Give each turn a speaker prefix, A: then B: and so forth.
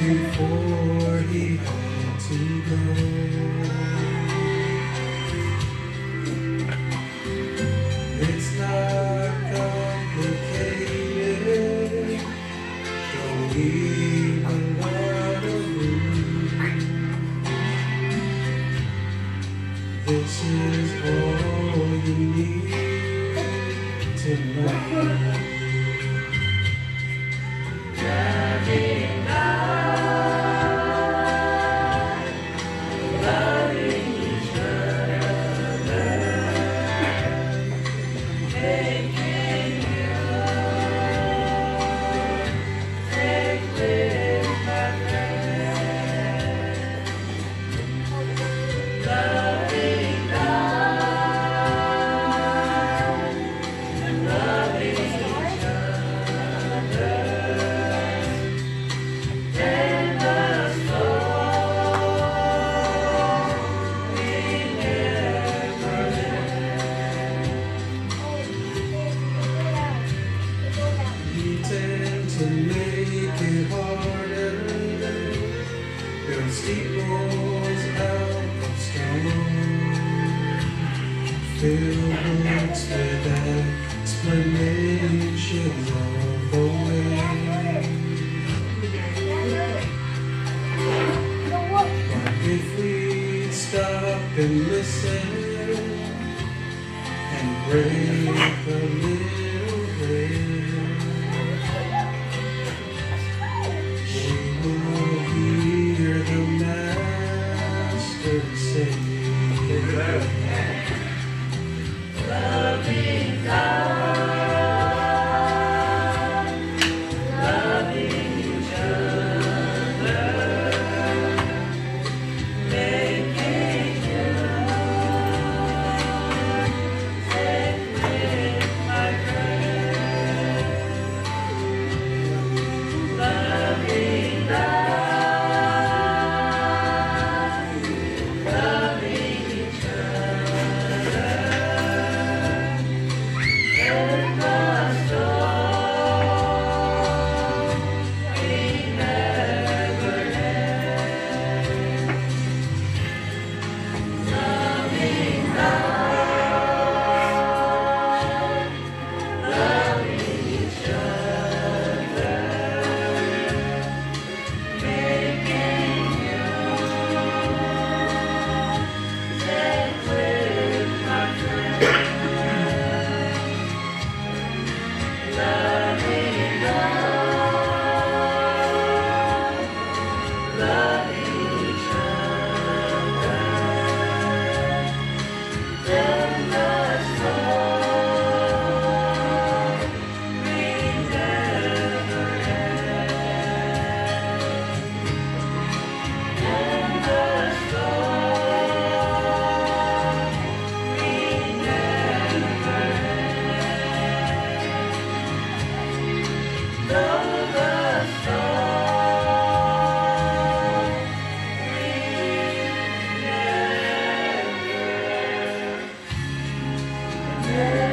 A: before he had to go. It's not complicated, don't need a lot of room. This is all you need to know.
B: Loving God, loving each other, making you take with my friend. Loving God, loving each other.
A: To make it harder, build steeples out of stone, fill books with explanations of the way. But if we stop and listen and break a little bread, hear the Master say,
B: Loving God, loving each other, making you take with my friend. Loving God, loving each other, and must all we never end. Loving God, loving each other, making you take with my friend. Loving God, loving each other, then that's all we never end. And that's all we never end. Love us all we never end.